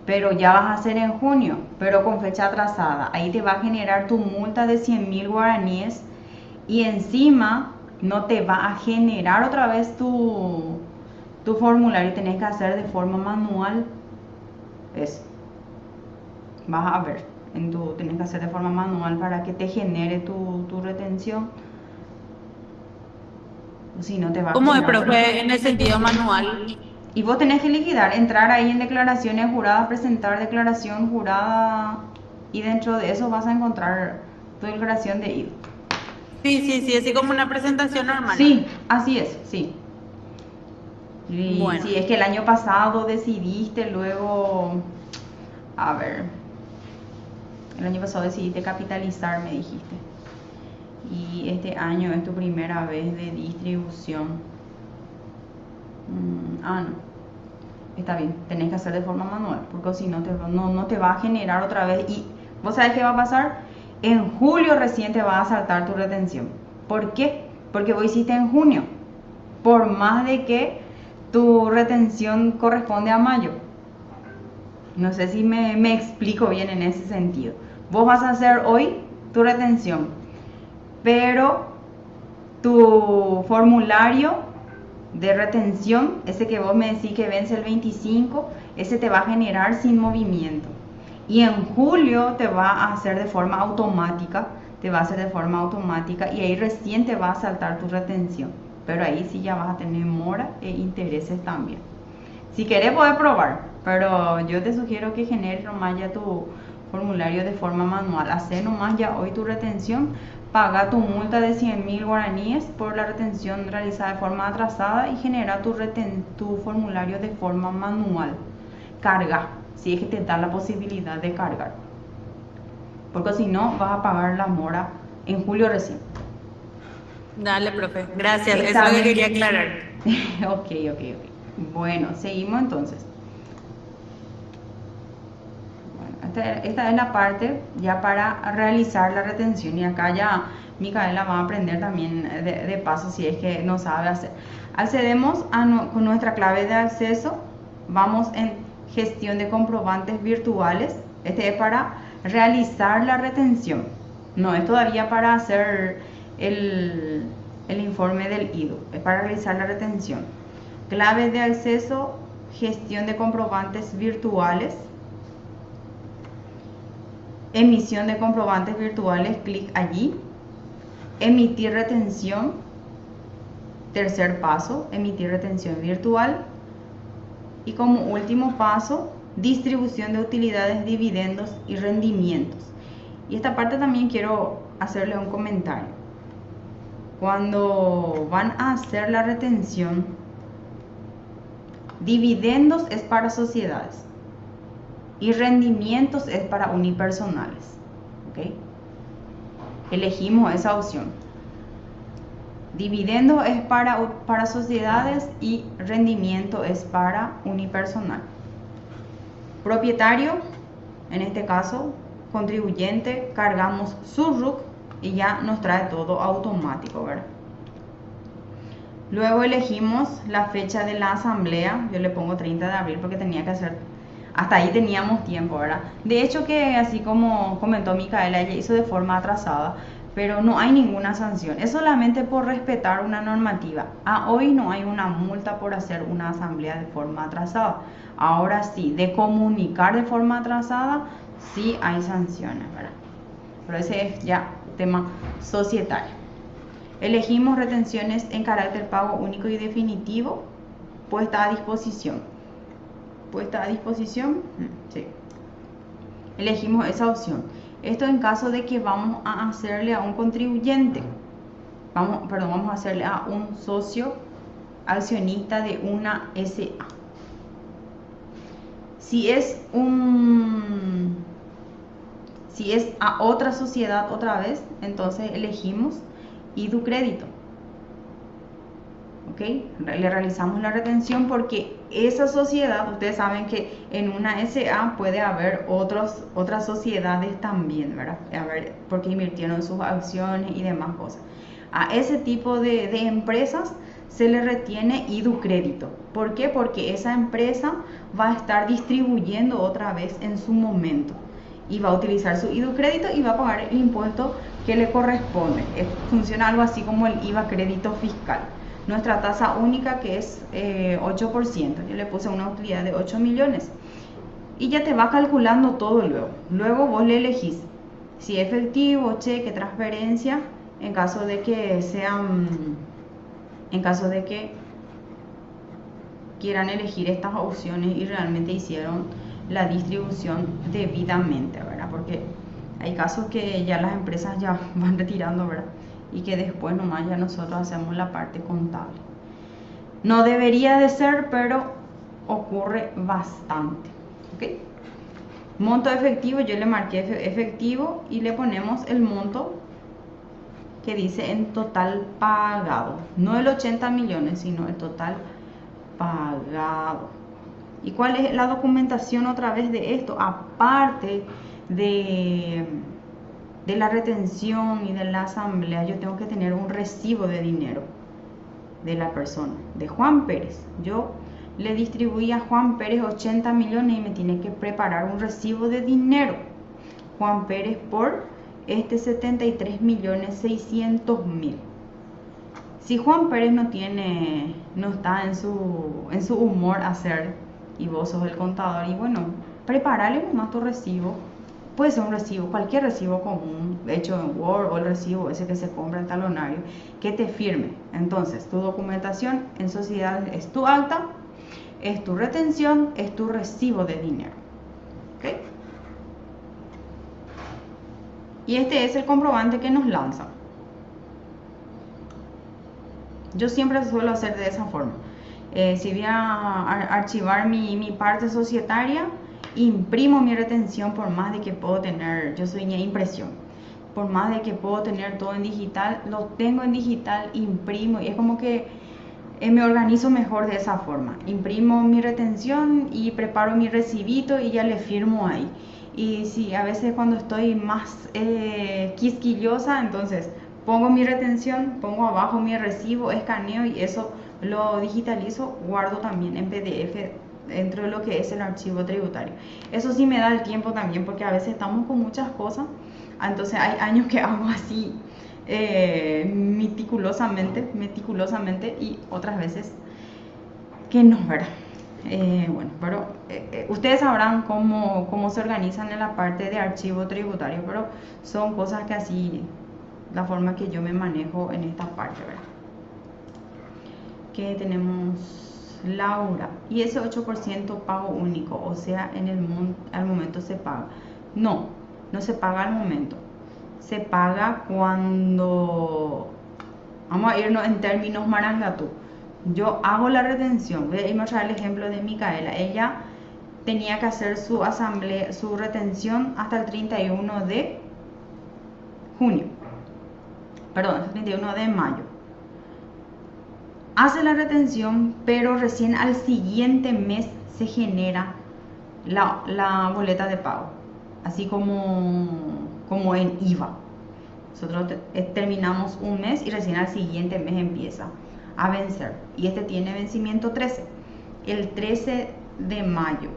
pero ya vas a hacer en junio, pero con fecha atrasada. Ahí te va a generar tu multa de 100.000 guaraníes y encima no te va a generar otra vez tu formulario, tenés que hacer de forma manual eso. Vas a ver, tenés que hacer de forma manual para que te genere tu retención. Si no te va a ¿Cómo es, generar. profe, en el sentido manual? Y vos tenés que liquidar, entrar ahí en declaraciones juradas, presentar declaración jurada y dentro de eso vas a encontrar tu declaración de IVA. Sí, sí, sí, así como una presentación normal. Sí, así es, sí. Y Bueno, si es que el año pasado decidiste luego, a ver, el año pasado decidiste capitalizar, me dijiste. Y este año es tu primera vez de distribución. No. Está bien, tenés que hacer de forma manual, porque si no no te va a generar otra vez. Y vos sabés qué va a pasar. En julio recién te va a saltar tu retención. ¿Por qué? Porque vos hiciste en junio. Por más de que tu retención corresponde a mayo. No sé si me explico bien en ese sentido. Vos vas a hacer hoy tu retención, pero tu formulario de retención, ese que vos me decís que vence el 25, ese te va a generar sin movimiento. Y en julio te va a hacer de forma automática, y ahí recién te va a saltar tu retención. Pero ahí sí ya vas a tener mora e intereses también. Si querés poder probar, pero yo te sugiero que generes nomás ya tu formulario de forma manual. Hacé nomás ya hoy tu retención, paga tu multa de 100.000 guaraníes por la retención realizada de forma atrasada y genera tu formulario de forma manual. Carga, si es que te da la posibilidad de cargar. Porque si no, vas a pagar la mora en julio recién. Dale, profe. Gracias. Eso es lo que quería aclarar. Ok. Bueno, seguimos entonces. Bueno, esta es la parte ya para realizar la retención. Y acá ya Micaela va a aprender también de paso si es que no sabe hacer. Accedemos con nuestra clave de acceso. Vamos en gestión de comprobantes virtuales. Este es para realizar la retención. No es todavía para hacer el informe del IDU. Es para realizar la retención. Clave de acceso, gestión de comprobantes virtuales. Emisión de comprobantes virtuales, clic allí. Emitir retención. Tercer paso, emitir retención virtual. Y como último paso, distribución de utilidades, dividendos y rendimientos. Y esta parte también quiero hacerle un comentario. Cuando van a hacer la retención, dividendos es para sociedades y rendimientos es para unipersonales. ¿Okay? Elegimos esa opción. Dividendo es para sociedades y rendimiento es para unipersonal. Propietario, en este caso, contribuyente, cargamos su RUC y ya nos trae todo automático, ¿verdad? Luego elegimos la fecha de la asamblea. Yo le pongo 30 de abril porque tenía que hacer, hasta ahí teníamos tiempo, ¿verdad? De hecho que así como comentó Micaela, ella hizo de forma atrasada, pero no hay ninguna sanción, es solamente por respetar una normativa. Hoy no hay una multa por hacer una asamblea de forma atrasada. Ahora sí, de comunicar de forma atrasada, sí hay sanciones, ¿verdad? Pero ese es ya tema societario. Elegimos retenciones en carácter pago único y definitivo, puesta a disposición. ¿Puesta a disposición? Sí. Elegimos esa opción. Esto en caso de que vamos a hacerle a un contribuyente, vamos a hacerle a un socio accionista de una SA. Si es a otra sociedad otra vez, entonces elegimos IDU crédito. ¿Ok? Le realizamos la retención porque esa sociedad, ustedes saben que en una SA puede haber otras sociedades también, ¿verdad? Porque invirtieron sus acciones y demás cosas. A ese tipo de empresas se le retiene IDU crédito. ¿Por qué? Porque esa empresa va a estar distribuyendo otra vez en su momento y va a utilizar su IDU crédito y va a pagar el impuesto que le corresponde. Funciona algo así como el IVA crédito fiscal. Nuestra tasa única que es 8%. Yo le puse una utilidad de 8 millones. Y ya te va calculando todo luego. Luego vos le elegís si efectivo, cheque, transferencia, en caso de que quieran elegir estas opciones y realmente hicieron la distribución debidamente, ¿verdad? Porque hay casos que ya las empresas ya van retirando, ¿verdad? Y que después nomás ya nosotros hacemos la parte contable. No debería de ser, pero ocurre bastante. ¿Ok? Monto efectivo, yo le marqué efectivo y le ponemos el monto que dice en total pagado. No el 80 millones, sino el total pagado. ¿Y cuál es la documentación otra vez de esto? Aparte de la retención y de la asamblea, yo tengo que tener un recibo de dinero. de la persona, de Juan Pérez. Yo le distribuí a Juan Pérez 80 millones y me tiene que preparar un recibo de dinero. Juan Pérez por 73.600.000. Si Juan Pérez no está en su humor hacer, y vos sos el contador, y bueno, preparale nomás tu recibo. Puede ser un recibo, cualquier recibo común, hecho en Word, o el recibo ese que se compra en talonario, que te firme. Entonces, tu documentación en sociedad es tu acta, es tu retención, es tu recibo de dinero. ¿Ok? Y este es el comprobante que nos lanza. Yo siempre suelo hacer de esa forma. Si voy a archivar mi parte societaria, imprimo mi retención por más de que puedo tener, yo soy de impresión, por más de que puedo tener todo en digital, lo tengo en digital, imprimo, y es como que me organizo mejor de esa forma. Imprimo mi retención y preparo mi recibito y ya le firmo ahí. Y si a veces cuando estoy más quisquillosa, entonces pongo mi retención, pongo abajo mi recibo, escaneo y eso lo digitalizo, guardo también en PDF dentro de lo que es el archivo tributario. Eso sí me da el tiempo también, porque a veces estamos con muchas cosas, entonces hay años que hago así meticulosamente y otras veces que no, ¿verdad? Bueno, pero ustedes sabrán cómo se organizan en la parte de archivo tributario, pero son cosas que así, la forma que yo me manejo en esta parte, ¿verdad? Que tenemos Laura, y ese 8% pago único, o sea, al momento se paga. No se paga al momento, se paga cuando, vamos a irnos en términos marangatú. Yo hago la retención, voy a irme a traer el ejemplo de Micaela. Ella tenía que hacer su asamblea, su retención hasta el 31 de junio, perdón, el 31 de mayo. Hace la retención, pero recién al siguiente mes se genera la boleta de pago, así como en IVA. Nosotros terminamos un mes y recién al siguiente mes empieza a vencer. Y este tiene vencimiento 13. El 13 de mayo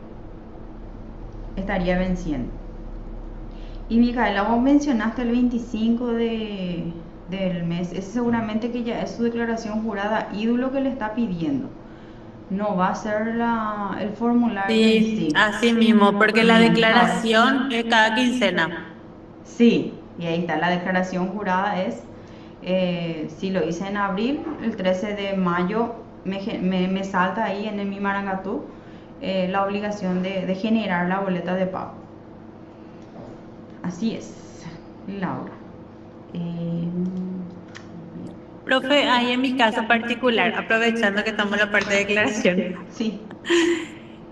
estaría venciendo. Y Micaela, vos mencionaste el 25 del mes. Ese seguramente que ya es su declaración jurada ídolo que le está pidiendo. No va a ser el formulario. Sí, así mismo, porque la declaración es cada quincena. Sí, y ahí está, la declaración jurada es, si lo hice en abril, el 13 de mayo me salta ahí en mi Marangatú la obligación de generar la boleta de pago. Así es, Laura. Profe, ahí en mi caso particular, aprovechando que estamos en la parte de declaración. Sí.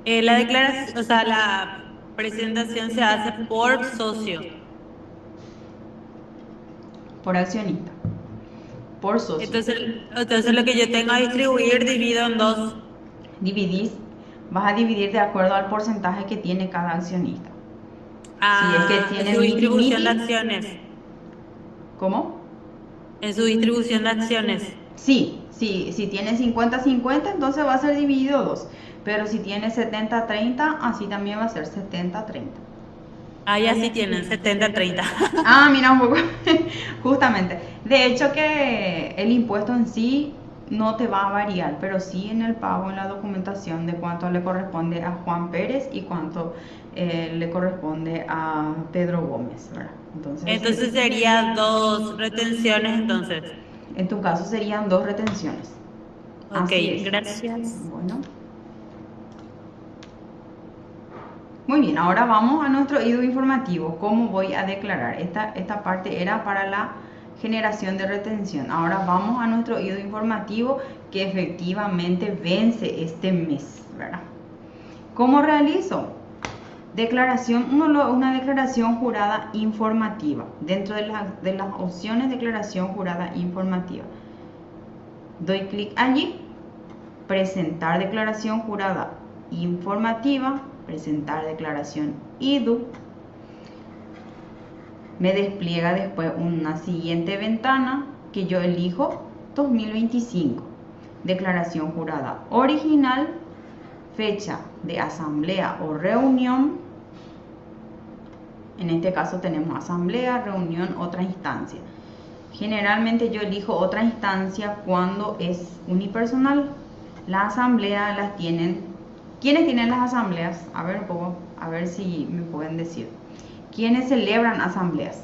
La declaración, o sea, la presentación se hace por socio. Por accionista. Por socio. Entonces lo que yo tengo a distribuir divido en dos. Vas a dividir de acuerdo al porcentaje que tiene cada accionista. Si es que tiene su distribución de acciones. ¿Cómo? En su distribución de acciones. Sí, si tiene 50-50, entonces va a ser dividido 2. Pero si tiene 70-30, así también va a ser 70-30. Ah, ya sí tienen 70-30. Mira un poco. Justamente. De hecho que el impuesto en sí no te va a variar, pero sí en el pago, en la documentación de cuánto le corresponde a Juan Pérez y cuánto le corresponde a Pedro Gómez, ¿verdad? Entonces serían 2 retenciones entonces. En tu caso serían 2 retenciones. Ok, gracias. Bueno. Muy bien, ahora vamos a nuestro IDU informativo. ¿Cómo voy a declarar? Esta parte era para la generación de retención. Ahora vamos a nuestro IDU informativo que efectivamente vence este mes, ¿verdad? ¿Cómo realizo? Una declaración jurada informativa. Dentro de las opciones declaración jurada informativa. Doy clic allí, presentar declaración jurada informativa, presentar declaración IDU. Me despliega después una siguiente ventana que yo elijo 2025. declaración jurada original, fecha de asamblea o reunión. En este caso tenemos asamblea, reunión, otra instancia. Generalmente yo elijo otra instancia cuando es unipersonal. La asamblea las tienen. ¿Quiénes tienen las asambleas? A ver un poco, a ver si me pueden decir. ¿Quiénes celebran asambleas?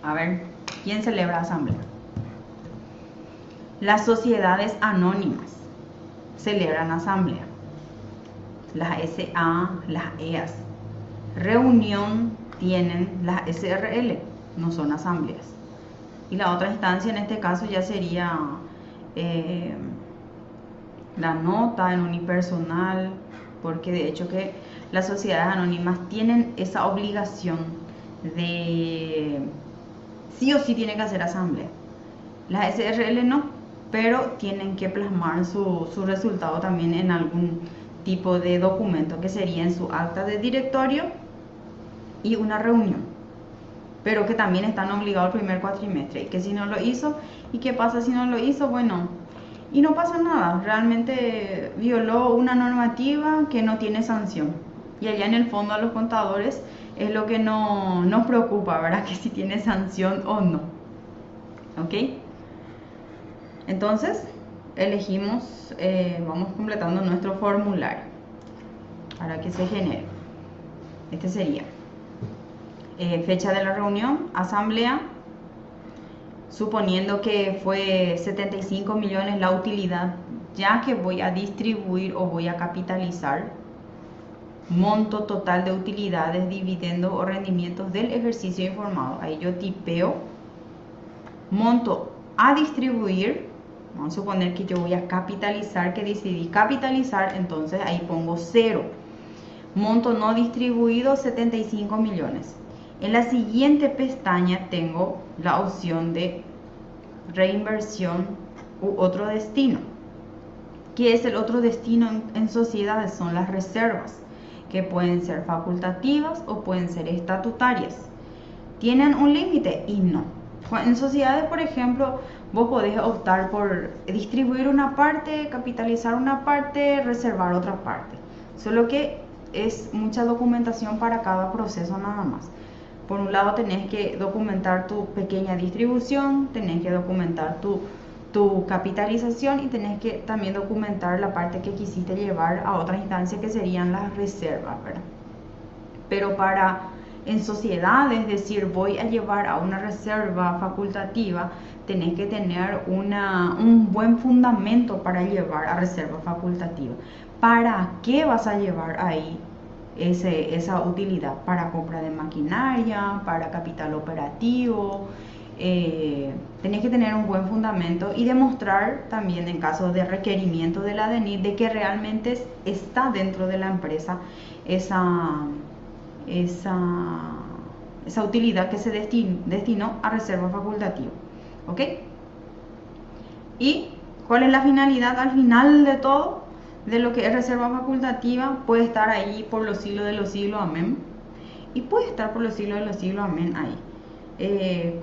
A ver, ¿quién celebra asamblea? Las sociedades anónimas celebran asamblea. Las SA, las EAS. Reunión tienen las SRL, no son asambleas. Y la otra instancia en este caso ya sería la nota en unipersonal, porque de hecho que las sociedades anónimas tienen esa obligación de sí o sí tienen que hacer asamblea. Las SRL no, pero tienen que plasmar su resultado también en algún tipo de documento, que sería en su acta de directorio y una reunión, pero que también están obligados el primer cuatrimestre, y que si no lo hizo, ¿y qué pasa si no lo hizo? Bueno, y no pasa nada, realmente violó una normativa que no tiene sanción, y allá en el fondo a los contadores es lo que no nos preocupa, ¿verdad? Que si tiene sanción o no. ¿Ok? Entonces elegimos, vamos completando nuestro formulario para que se genere. Este sería fecha de la reunión, asamblea, suponiendo que fue 75 millones la utilidad, ya que voy a distribuir o voy a capitalizar, monto total de utilidades, dividendos o rendimientos del ejercicio informado. Ahí yo tipeo monto a distribuir. Vamos a suponer que yo voy a capitalizar, que decidí capitalizar, entonces ahí pongo 0. Monto no distribuido, 75 millones. En la siguiente pestaña tengo la opción de reinversión u otro destino. ¿Qué es el otro destino en sociedades? Son las reservas, que pueden ser facultativas o pueden ser estatutarias. ¿Tienen un límite? Y no. En sociedades, por ejemplo, vos podés optar por distribuir una parte, capitalizar una parte, reservar otra parte. Solo que es mucha documentación para cada proceso nada más. Por un lado tenés que documentar tu pequeña distribución, tenés que documentar tu capitalización y tenés que también documentar la parte que quisiste llevar a otra instancia, que serían las reservas, ¿verdad? Pero en sociedades, es decir, voy a llevar a una reserva facultativa, tenés que tener un buen fundamento para llevar a reserva facultativa. ¿Para qué vas a llevar ahí esa utilidad? Para compra de maquinaria, para capital operativo. Tenés que tener un buen fundamento y demostrar también, en caso de requerimiento de la DENIT, de que realmente está dentro de la empresa esa utilidad que se destinó a reserva facultativa. ¿Ok? ¿Y cuál es la finalidad al final de todo? De lo que es reserva facultativa, puede estar ahí por los siglos de los siglos, amén. Y puede estar por los siglos de los siglos, amén, ahí.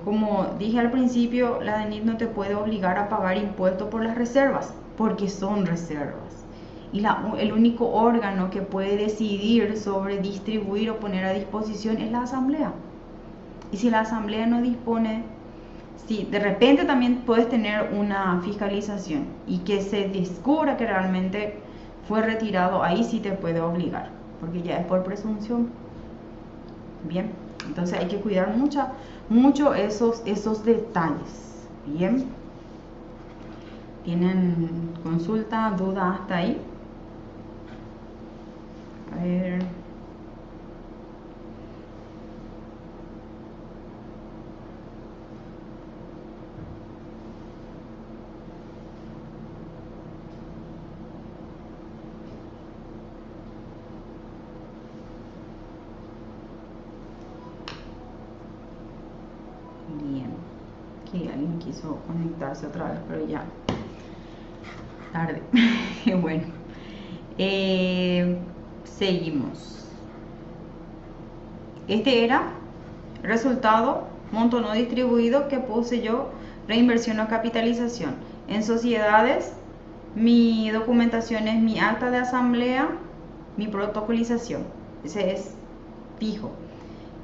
Como dije al principio, la DENIT no te puede obligar a pagar impuestos por las reservas, porque son reservas. Y el único órgano que puede decidir sobre distribuir o poner a disposición es la asamblea. Y si la asamblea no dispone, si de repente también puedes tener una fiscalización y que se descubra que realmente fue retirado, ahí sí te puede obligar, porque ya es por presunción. Bien, entonces hay que cuidar mucho esos detalles. Bien, ¿tienen consulta, duda hasta ahí? A ver. Bien. Aquí alguien quiso conectarse otra vez, pero ya tarde. Bueno. Seguimos. Este era Resultado, monto no distribuido que puse yo, reinversión o capitalización. En sociedades, mi documentación es mi acta de asamblea, mi protocolización. Ese es fijo.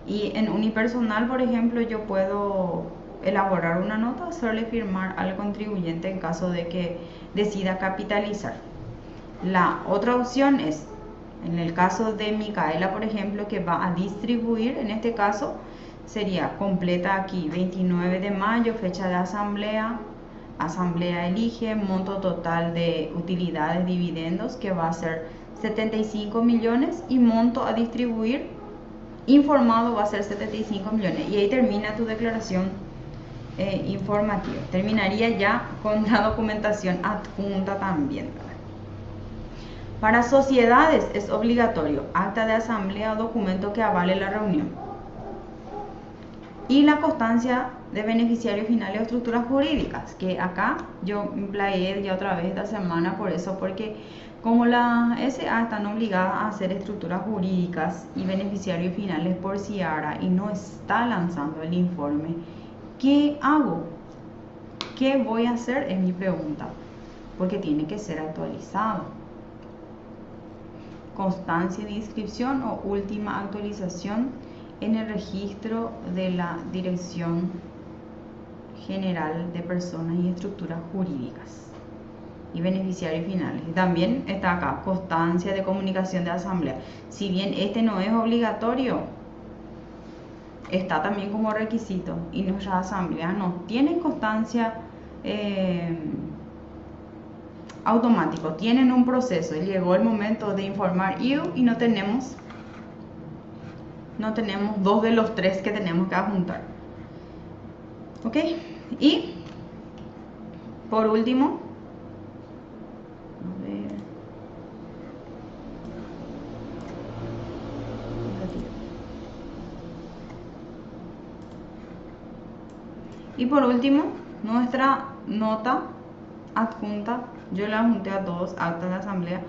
Y en unipersonal, por ejemplo, yo puedo elaborar una nota, hacerle firmar al contribuyente en caso de que decida capitalizar. La otra opción es, en el caso de Micaela, por ejemplo, que va a distribuir, en este caso sería completa aquí 29 de mayo, fecha de asamblea, asamblea elige, monto total de utilidades, dividendos, que va a ser 75 millones y monto a distribuir informado va a ser 75 millones. Y ahí termina tu declaración informativa. Terminaría ya con la documentación adjunta también. Para sociedades es obligatorio acta de asamblea o documento que avale la reunión. Y la constancia de beneficiarios finales o estructuras jurídicas, que acá yo empleé ya otra vez esta semana por eso, porque como las SA están obligadas a hacer estructuras jurídicas y beneficiarios finales por CIARA y no está lanzando el informe, ¿qué hago? ¿Qué voy a hacer? Es mi pregunta, porque tiene que ser actualizado. Constancia de inscripción o última actualización en el registro de la Dirección General de Personas y Estructuras Jurídicas y beneficiarios finales. También está acá, constancia de comunicación de asamblea. Si bien este no es obligatorio, está también como requisito y nuestras asambleas no tienen constancia automático, tienen un proceso. Llegó el momento de informar IDU y no tenemos dos de los tres que tenemos que adjuntar. ¿Ok? Y por último, a ver, y por último, nuestra nota adjunta, yo la adjunté a todos, actas de asamblea.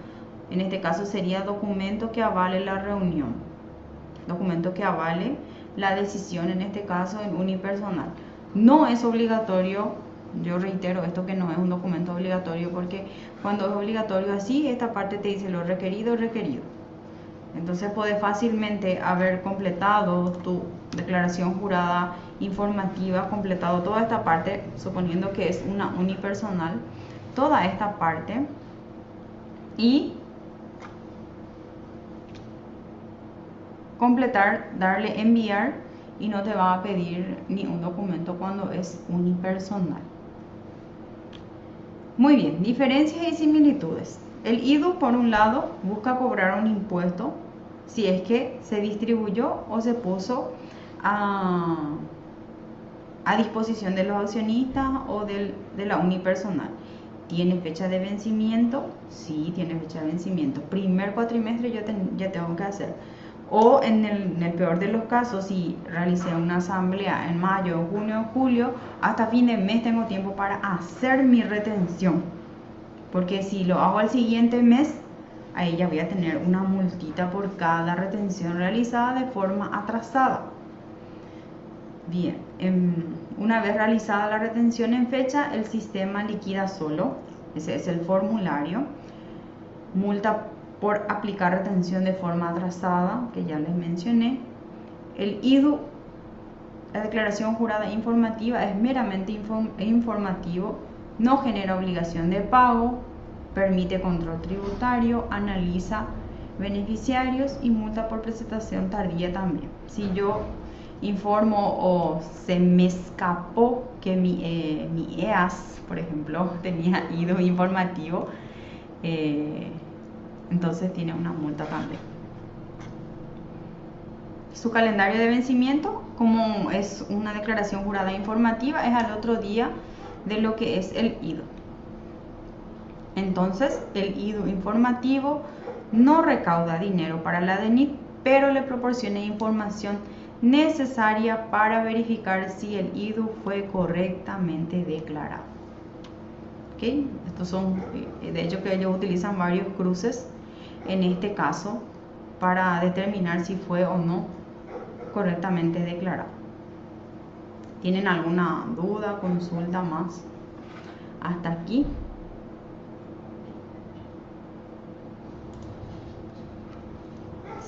En este caso sería documento que avale la reunión, documento que avale la decisión, en este caso en unipersonal. No es obligatorio, yo reitero esto, que no es un documento obligatorio, porque cuando es obligatorio así, esta parte te dice lo requerido, requerido. Entonces puedes fácilmente haber completado tu declaración jurada informativa, completado toda esta parte, suponiendo que es una unipersonal, toda esta parte, y completar, darle enviar, y no te va a pedir ni un documento cuando es unipersonal. Muy bien, diferencias y similitudes. El IDU, por un lado, busca cobrar un impuesto si es que se distribuyó o se puso a disposición de los accionistas o de la unipersonal. ¿Tiene fecha de vencimiento? Sí, tiene fecha de vencimiento. Primer cuatrimestre yo ya tengo que hacer. O en el peor de los casos, si realicé una asamblea en mayo, junio, julio, hasta fin de mes tengo tiempo para hacer mi retención. Porque si lo hago al siguiente mes, ahí ya voy a tener una multita por cada retención realizada de forma atrasada. Bien, una vez realizada la retención en fecha, el sistema liquida solo. Ese es el formulario. Multa por aplicar retención de forma atrasada, que ya les mencioné. El IDU, la declaración jurada informativa, es meramente informativo, no genera obligación de pago, permite control tributario, analiza beneficiarios y multa por presentación tardía también. Si yo informo o se me escapó que mi EAS, por ejemplo, tenía IDU informativo, entonces tiene una multa también. Su calendario de vencimiento, como es una declaración jurada informativa, es al otro día de lo que es el IDU. Entonces, el IDU informativo no recauda dinero para la DENIT, pero le proporciona información necesaria para verificar si el IDU fue correctamente declarado. ¿Okay? Estos son, de hecho, que ellos utilizan varios cruces en este caso para determinar si fue o no correctamente declarado. ¿Tienen alguna duda, consulta más? Hasta aquí.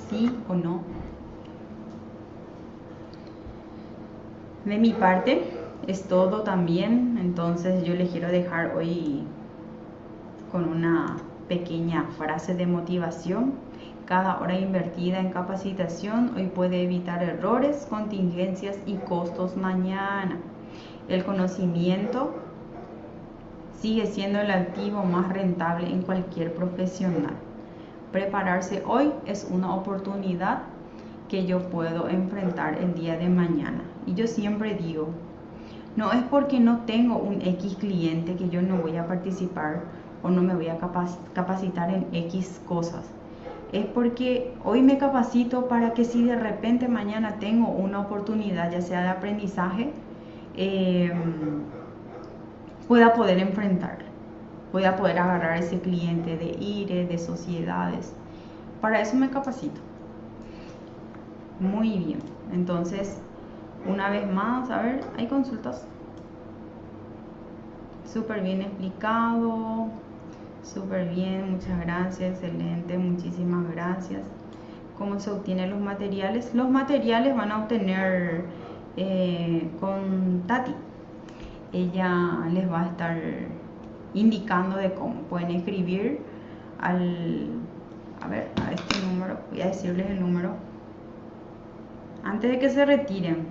¿Sí o no? De mi parte es todo también, entonces yo les quiero dejar hoy con una pequeña frase de motivación. Cada hora invertida en capacitación hoy puede evitar errores, contingencias y costos mañana. El conocimiento sigue siendo el activo más rentable en cualquier profesional. Prepararse hoy es una oportunidad que yo puedo enfrentar el día de mañana. Y yo siempre digo, no es porque no tengo un X cliente que yo no voy a participar o no me voy a capacitar en X cosas. Es porque hoy me capacito para que si de repente mañana tengo una oportunidad, ya sea de aprendizaje, pueda poder enfrentarla, pueda poder agarrar ese cliente de IRE, de sociedades. Para eso me capacito. Muy bien, entonces una vez más, a ver, hay consultas. Súper bien explicado, súper bien, muchas gracias, excelente, muchísimas gracias. ¿Cómo se obtienen los materiales? Los materiales van a obtener con Tati. Ella les va a estar indicando de cómo pueden escribir a este número, voy a decirles el número antes de que se retiren.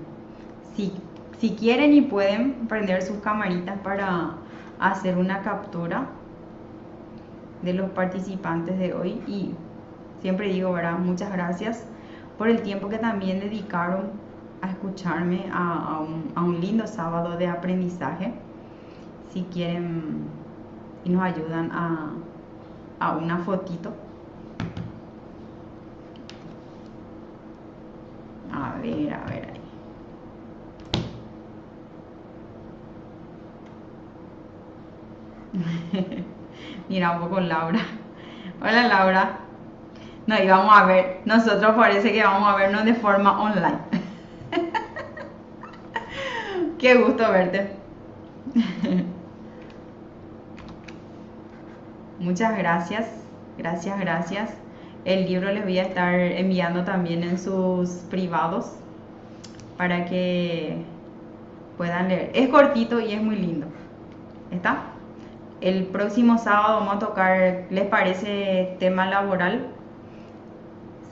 Si quieren y pueden prender sus camaritas para hacer una captura de los participantes de hoy. Y siempre digo, ¿verdad? Muchas gracias por el tiempo que también dedicaron a escucharme a un lindo sábado de aprendizaje. Si quieren y nos ayudan a una fotito. A ver ahí. Mira un poco Laura. Hola Laura. No, y vamos a ver. Nosotros parece que vamos a vernos de forma online. Qué gusto verte. Muchas gracias. Gracias. El libro les voy a estar enviando también en sus privados para que puedan leer. Es cortito y es muy lindo. ¿Está? El próximo sábado vamos a tocar, ¿les parece tema laboral?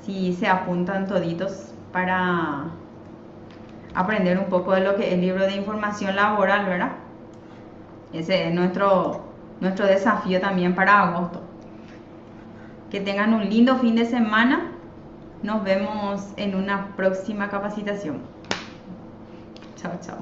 Si se apuntan toditos para aprender un poco de lo que es el libro de información laboral, ¿verdad? Ese es nuestro desafío también para agosto. Que tengan un lindo fin de semana. Nos vemos en una próxima capacitación. Chao.